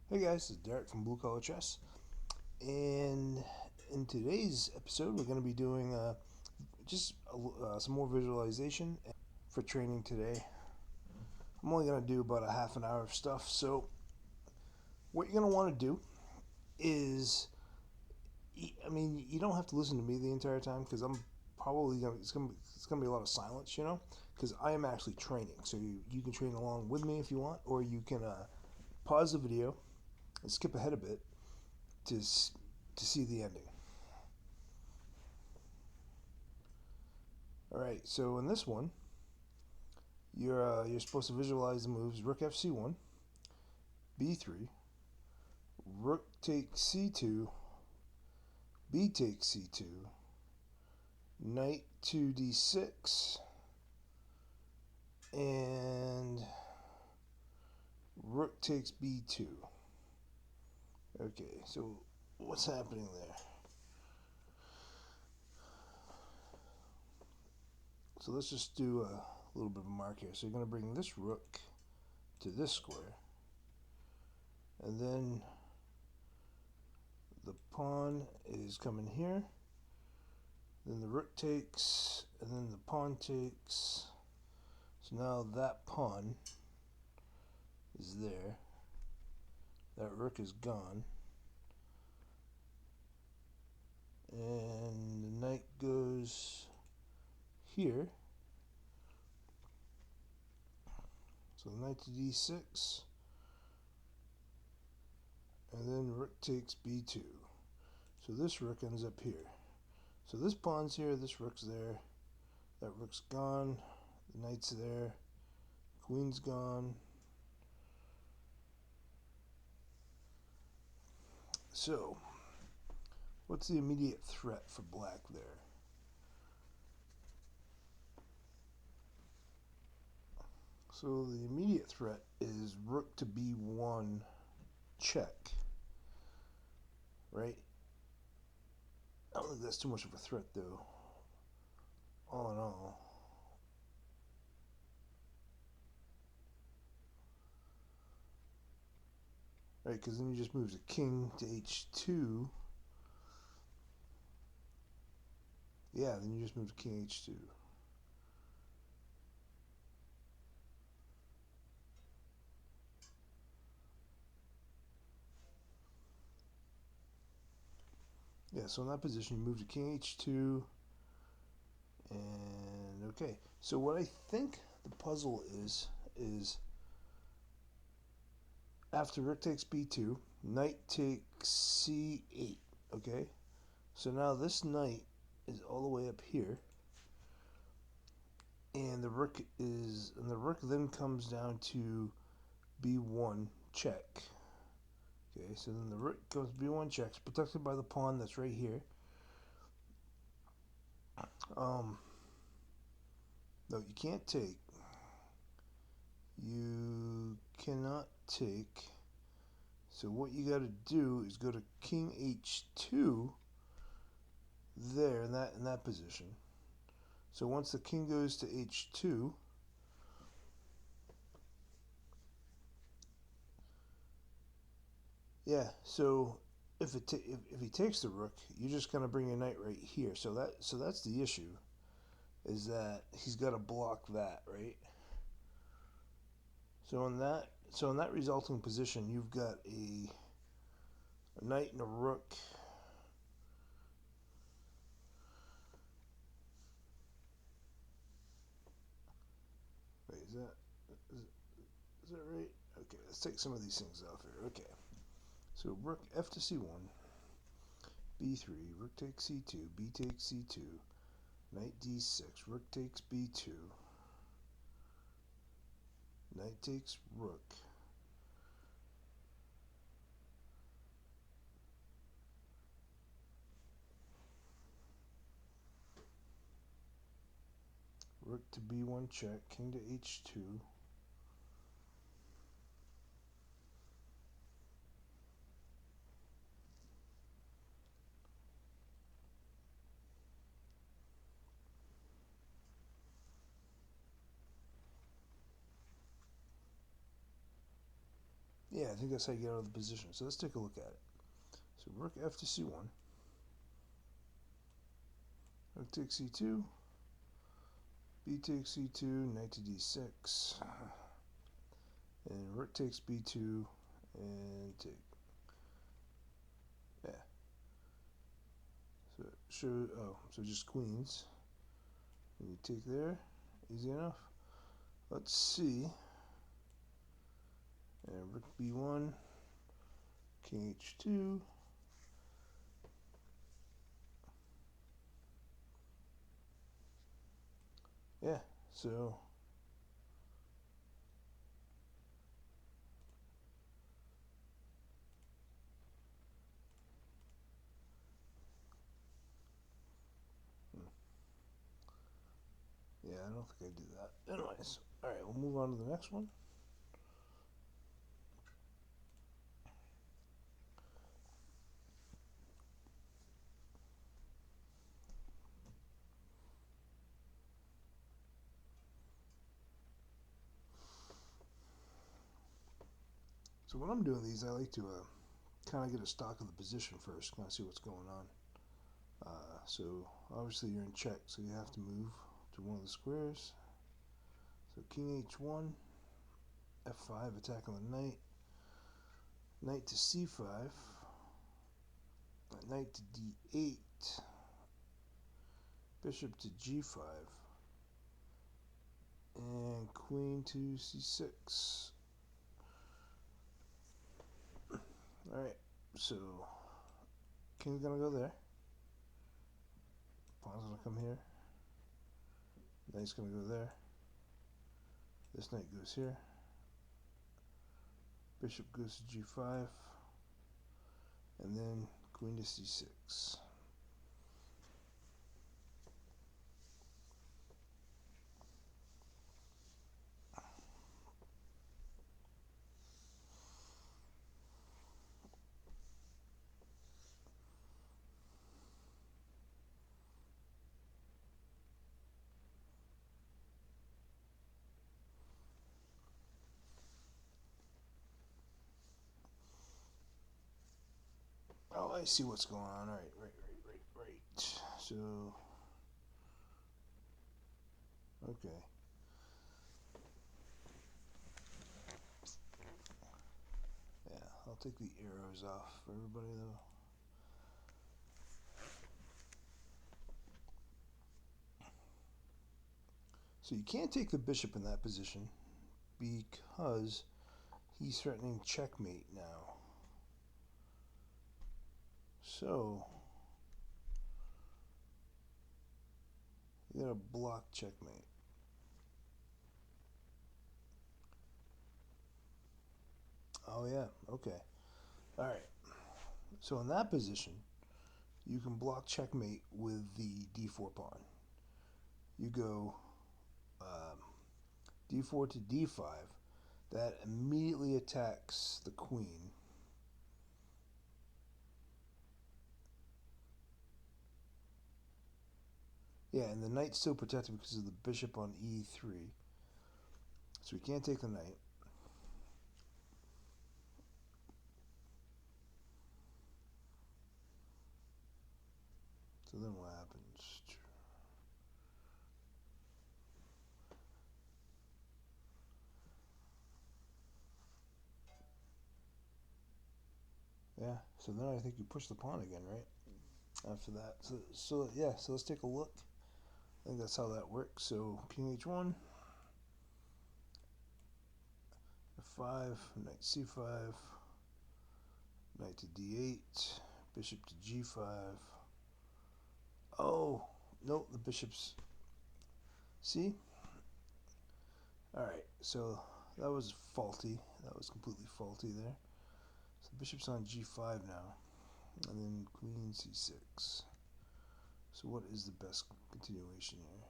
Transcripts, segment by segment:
Hey guys, this is Derek from Blue Collar Chess, and in today's episode, we're going to be doing some more visualization for training today. I'm only going to do about a half an hour of stuff, so what you're going to want to do is, you don't have to listen to me the entire time because I'm probably going to, it's going to be a lot of silence, because I am actually training. So you can train along with me if you want, or you can pause the video and skip ahead a bit to to see the ending. All right, so in this one, you're supposed to visualize the moves Rook F(c)(1), B3, Rook takes C2, B takes C2, Knight to D6, and Rook takes B2. Okay, so what's happening there? So let's just do a little bit of a mark here. So you're going to bring this Rook to this square, and then the pawn is coming here. Then the Rook takes, and then the pawn takes. So now that pawn is there. That Rook is gone. And the knight goes here. So knight to D6. And then Rook takes B2. So this Rook ends up here. So this pawn's here, this Rook's there. That Rook's gone. The knight's there. Queen's gone. So, what's the immediate threat for black there? So the immediate threat is Rook to B1 check, right? I don't think that's too much of a threat though, all in all. Right, because then you just move the king to H2. Yeah, then you just move the king H2. Yeah, so in that position, you move the king H2, and okay. So what I think the puzzle is after Rook takes B2, Knight takes C8, okay? So now this knight is all the way up here, and the Rook then comes down to B1 check. Okay, so then the Rook goes B1 checks, protected by the pawn that's right here. No, you can't take. You cannot take. So what you got to do is go to King H2 there in that position. So once the king goes to H2, yeah. So if he takes the rook, you're just gonna bring your knight right here. So that's the issue, is that he's got to block that, right? So in that resulting position, you've got a knight and a rook. Wait, is that right? Okay, let's take some of these things off here. Okay, so rook F to C1, B3, rook takes C2, B takes C2, knight D6, rook takes B2, knight takes rook. Rook to B1 check, king to H2. Yeah, I think that's how you get out of the position. So let's take a look at it. So rook f to c1. Rook takes c2. B takes c2. Knight to d6. And rook takes b2. And take. Yeah. So just queens. And you take there. Easy enough. Let's see. And rook b1. King h2. Yeah, so yeah, I don't think I do that. Anyways, all right, we'll move on to the next one. So when I'm doing these, I like to kind of get a stock of the position first, kind of see what's going on. So obviously you're in check, so you have to move to one of the squares. So king h1, f5, attack on the knight, knight to c5, knight to d8, bishop to g5, and queen to c6. All right, so king's gonna go there. Pawn's gonna come here. Knight's gonna go there. This knight goes here. Bishop goes to g5. And then queen to c6. Oh, I see what's going on. All right, right. So, okay. Yeah, I'll take the arrows off for everybody though. So you can't take the bishop in that position because he's threatening checkmate now. So, you gotta block checkmate. Oh yeah, okay. All right. So in that position, you can block checkmate with the d4 pawn. You go d4 to d5. That immediately attacks the queen. Yeah, and the knight's still protected because of the bishop on e3. So we can't take the knight. So then what happens? Yeah, so then I think you push the pawn again, right? After that. So let's take a look. I think that's how that works. So king h1, f5, knight c5, knight to d8, bishop to g5. Oh, no, the bishop's... See? Alright, so that was faulty. That was completely faulty there. So the bishop's on g5 now. And then queen c6. So what is the best continuation here?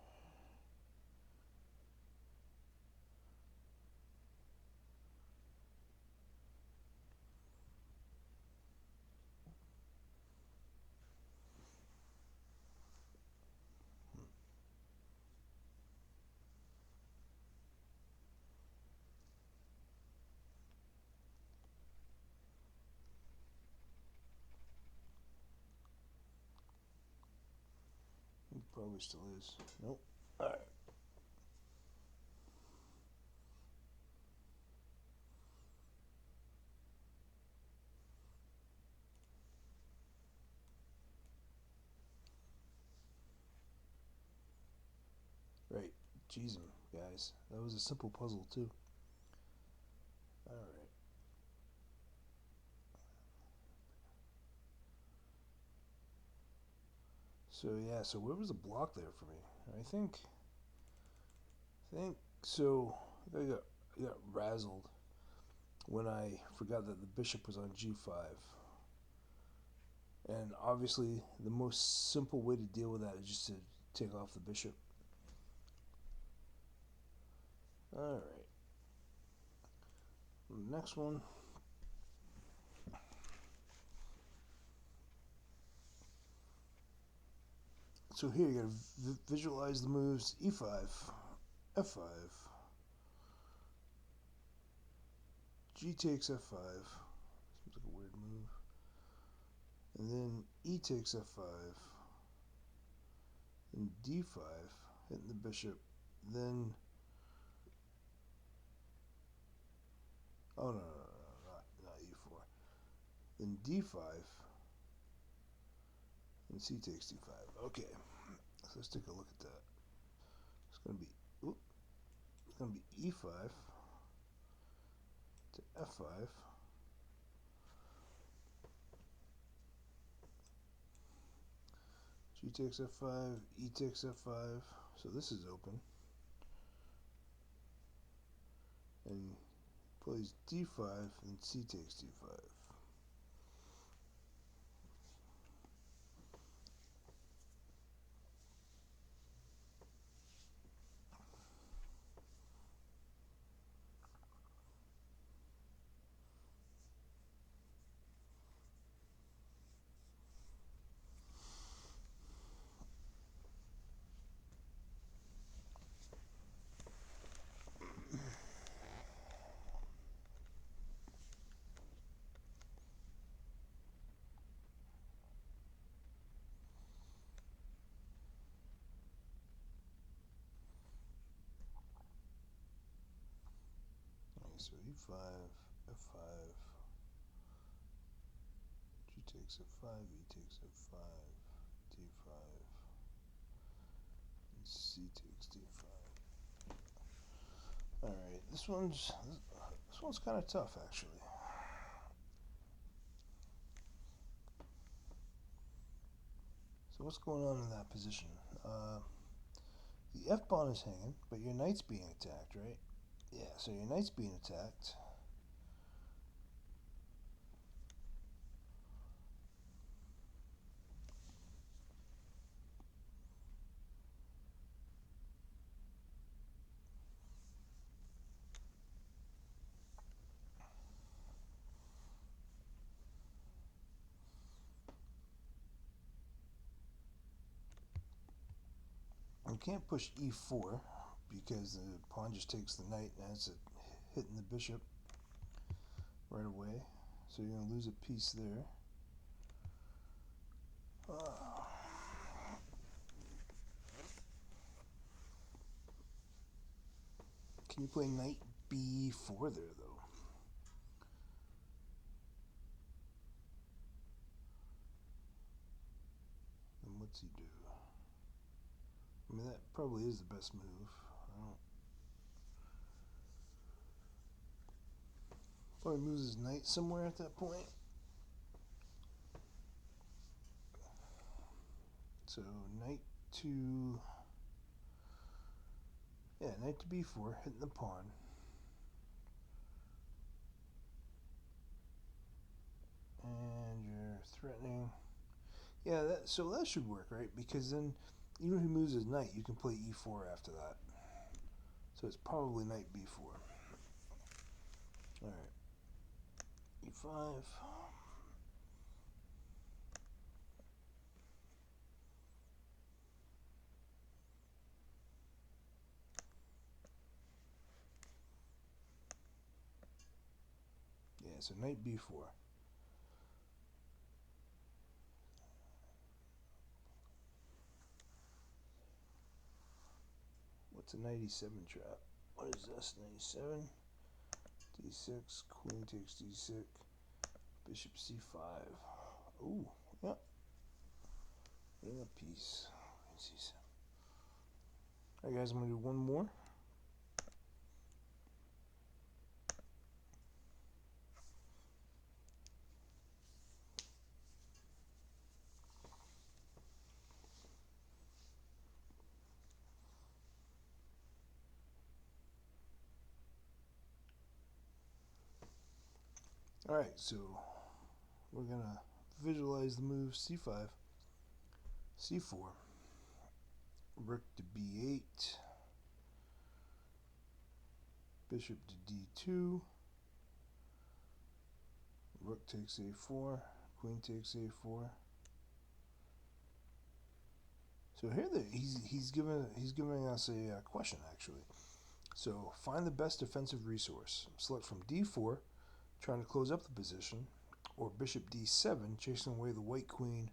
Probably still is. Nope. Alright. Right. Jeez, guys. That was a simple puzzle, too. Alright. So, yeah, so where was the block there for me? I think so. I got razzled when I forgot that the bishop was on g5. And obviously, the most simple way to deal with that is just to take off the bishop. Alright. Next one. So here you gotta visualize the moves e5, f5, g takes f5. Seems like a weird move. And then e takes f5, and d5, hitting the bishop. Then, oh no, not e4. Then d5, and c takes d5. Okay, so let's take a look at that. It's gonna be, it's gonna be e5 to f5. G takes f5, e takes f5. So this is open. And plays d5 and c takes d5. So e5, f5, g takes f5, e takes f5, d5, and c takes d5. Alright, this one's kind of tough actually. So what's going on in that position? The f pawn is hanging, but your knight's being attacked, right? Yeah, so your knight's being attacked. You can't push e4 because the pawn just takes the knight and it's hitting the bishop right away. So you're going to lose a piece there. Can you play knight b4 there, though? And what's he do? I mean, that probably is the best move. Probably moves his knight somewhere at that point. So knight to, yeah, knight to b4, hitting the pawn. And you're threatening. Yeah, so that should work, right? Because then, even if he moves his knight, you can play e4 after that. So it's probably knight b4. Alright. e5. Yeah, so knight b4. what's a knight e7 trap? What is this? Knight e7, d6, queen takes d6, bishop c5. Ooh, yep. Getting a piece. Queen c7. Alright guys, I'm going to do one more. Alright, so we're going to visualize the move c5, c4, rook to b8, bishop to d2, rook takes a4, queen takes a4. So here he's giving us a question actually. So find the best defensive resource. Select from d4, trying to close up the position, or bishop d7, chasing away the white queen,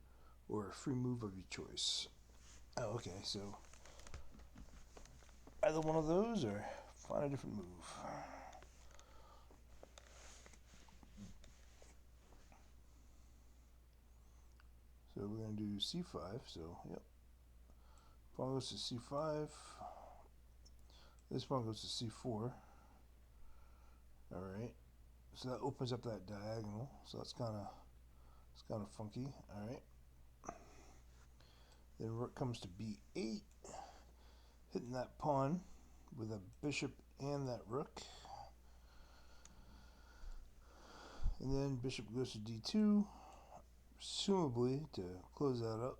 or a free move of your choice. Oh, okay, so either one of those, or find a different move. So we're going to do c5, so yep. Pawn goes to c5. This pawn goes to c4. Alright. So that opens up that diagonal. So it's kind of funky. Alright. Then rook comes to b8. Hitting that pawn with a bishop and that rook. And then bishop goes to d2. Presumably to close that up.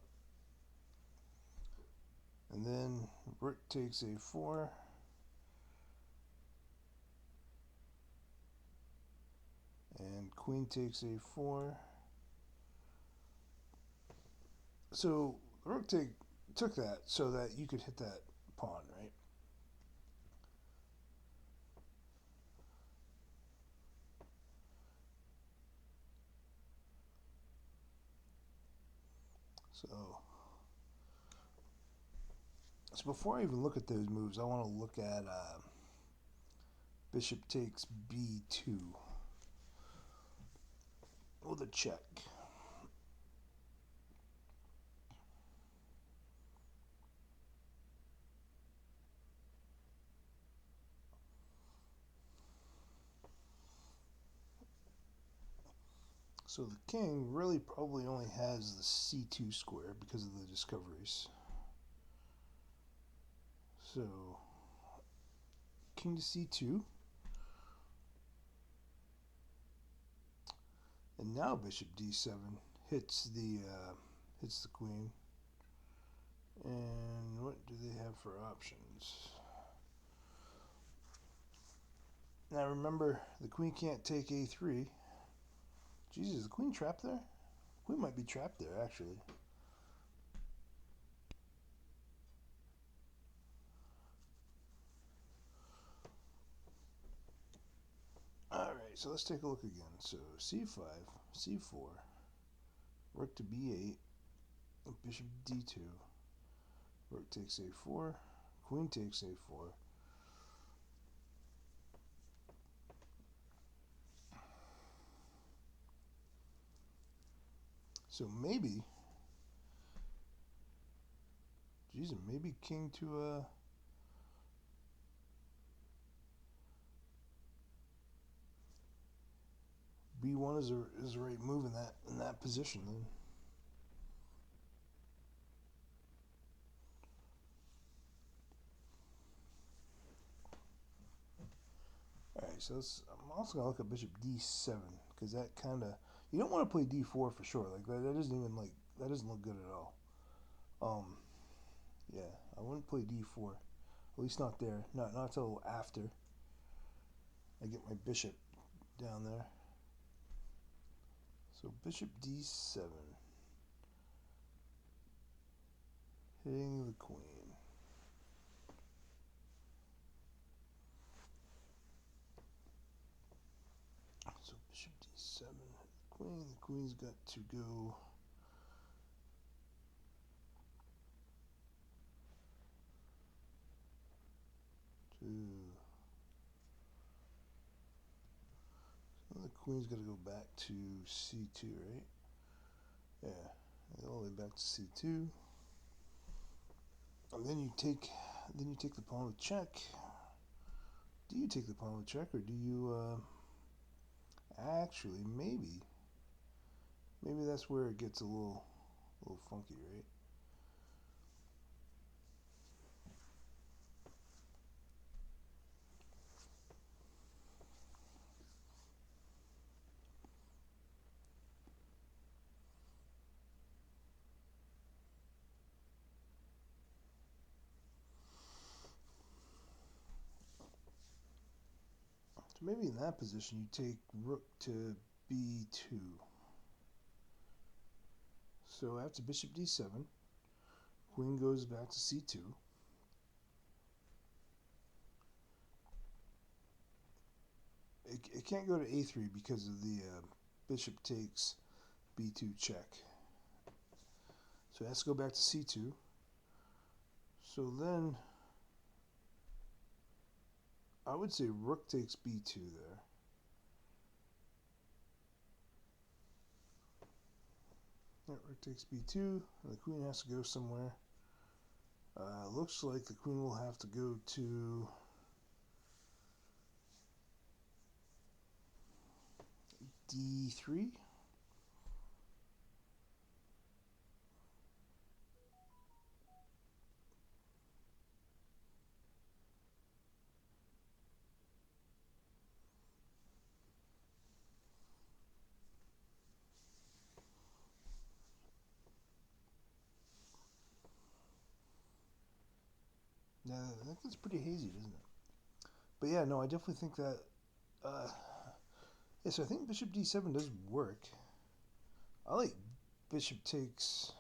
And then rook takes a4. And queen takes a4. So rook took that so that you could hit that pawn, right? So before I even look at those moves, I want to look at bishop takes b2 with a check. So the king really probably only has the c2 square because of the discoveries. So king to c2. And now bishop d7 hits the queen. And what do they have for options? Now remember, the queen can't take a3. Jesus, is the queen trapped there? Queen might be trapped there, actually. Alright, so let's take a look again. So c5, c4, rook to b8, bishop d2, rook takes a4, queen takes a4. So maybe, Jesus, maybe king to b1 is the right move in that position then. Alright, so I'm also going to look at bishop d7, because that kind of, you don't want to play d4 for sure. Like that doesn't even that doesn't look good at all. Yeah, I wouldn't play d4, at least not there, not until after I get my bishop down there. So bishop d7, hitting the queen. So bishop d7, queen. The queen's got to go. Ooh. So the queen's got to go back to c2, right? Yeah, all the way back to c2. And then you take the pawn with check. Do you take the pawn with check, or do you actually maybe that's where it gets a little funky, right? So maybe in that position you take rook to b2. So after bishop d7, queen goes back to c2. It can't go to a3 because of the bishop takes b2 check. So it has to go back to c2. So then I would say rook takes b2 there. Yeah, rook takes b2, and the queen has to go somewhere. Looks like the queen will have to go to d3. Yeah, I think that's pretty hazy, isn't it? But yeah, no, I definitely think that. Yeah, so I think bishop d7 does work. I like bishop takes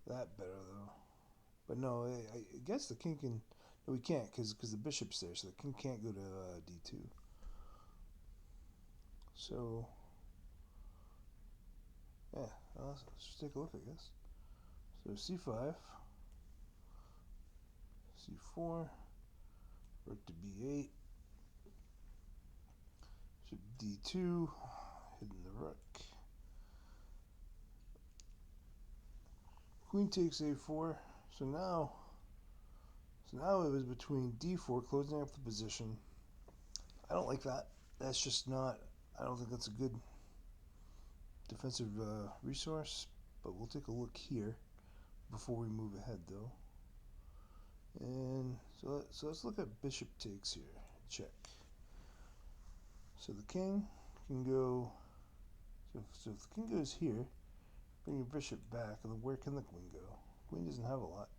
that better though. But no, I guess the king can. No, we can't because the bishop's there, so the king can't go to d2. So yeah, let's just take a look, I guess. So c5, c4, rook to b8, bishop d2, hidden the rook. Queen takes a4. So now it was between d4, closing up the position. I don't like that. That's just not. I don't think that's a good defensive resource. But we'll take a look here before we move ahead, though. And so let's look at bishop takes here. Check. So the king can go. So if the king goes here, bring your bishop back, and then where can the queen go? Queen doesn't have a lot.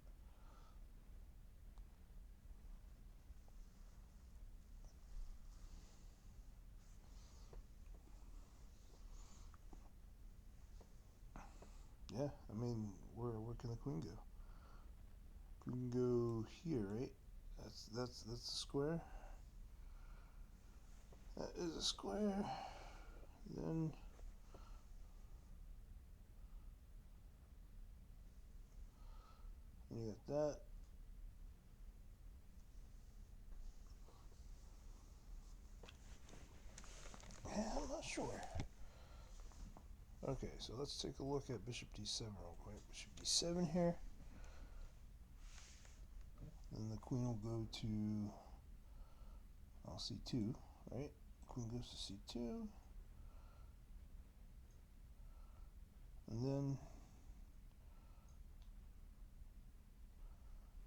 Yeah, I mean, where can the queen go? Queen can go here, right? That's the square. That is a square. Then you got that. Yeah, I'm not sure. Okay, so let's take a look at bishop d7 real quick. Bishop d7 here. Then the queen will go to c2, right? Queen goes to c2. And then,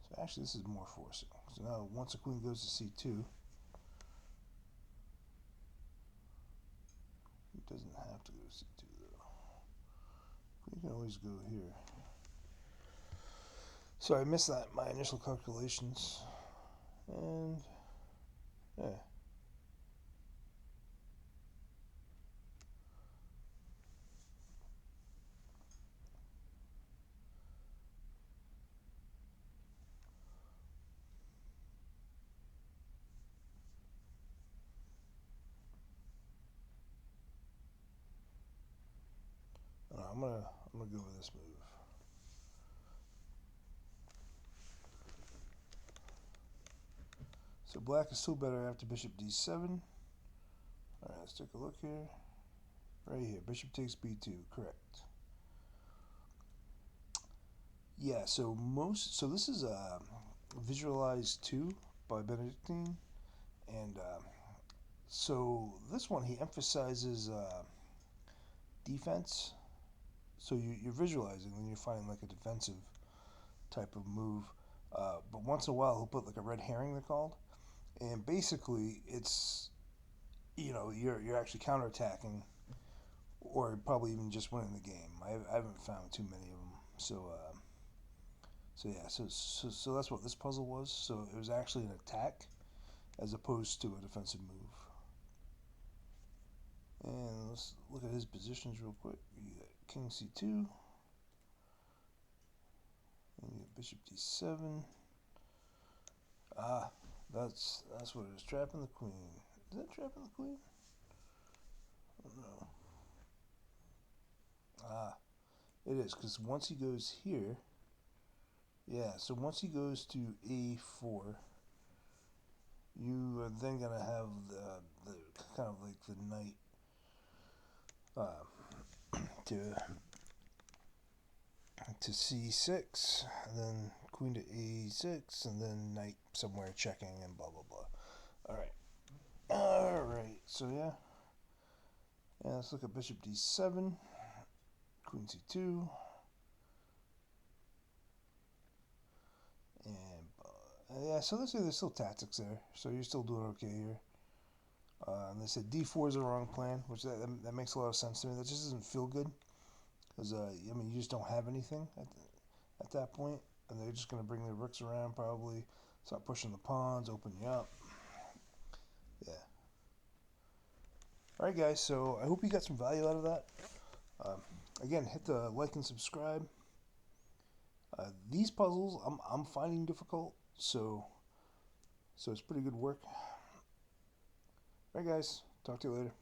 so actually this is more forcing. So now once the queen goes to c2, it doesn't have to go to c2 though. Queen can always go here. So I missed that, my initial calculations. And yeah. I'm gonna go with this move. So black is still better after bishop d7. Alright, let's take a look here. Right here, bishop takes b2, correct. Yeah, so this is Visualise 2 by Benedictine, and so this one he emphasizes defense. So you're visualizing, and you're finding like a defensive type of move. But once in a while he'll put like a red herring, they're called, and basically it's, you know, you're actually counterattacking, or probably even just winning the game. I haven't found too many of them. So yeah, so that's what this puzzle was. So it was actually an attack as opposed to a defensive move. And let's look at his positions real quick. You got king c2, and you got bishop d7. Ah, that's what it is. Trapping the queen. Is that trapping the queen? I don't know. Ah, it is, because once he goes here, yeah, so once he goes to a4, you are then going to have the kind of like the knight to c6, and then queen to a6, and then knight somewhere checking, and blah blah blah. Alright, so yeah, let's look at bishop d7, queen c2, and yeah, so there's still tactics there, so you're still doing okay here. And they said d4 is the wrong plan, which that makes a lot of sense to me. That just doesn't feel good, because I mean, you just don't have anything at that point, and they're just going to bring their rooks around, probably start pushing the pawns, open you up. Yeah. Alright guys, so I hope you got some value out of that. Again, hit the like and subscribe. These puzzles I'm finding difficult, so it's pretty good work. Alright guys, talk to you later.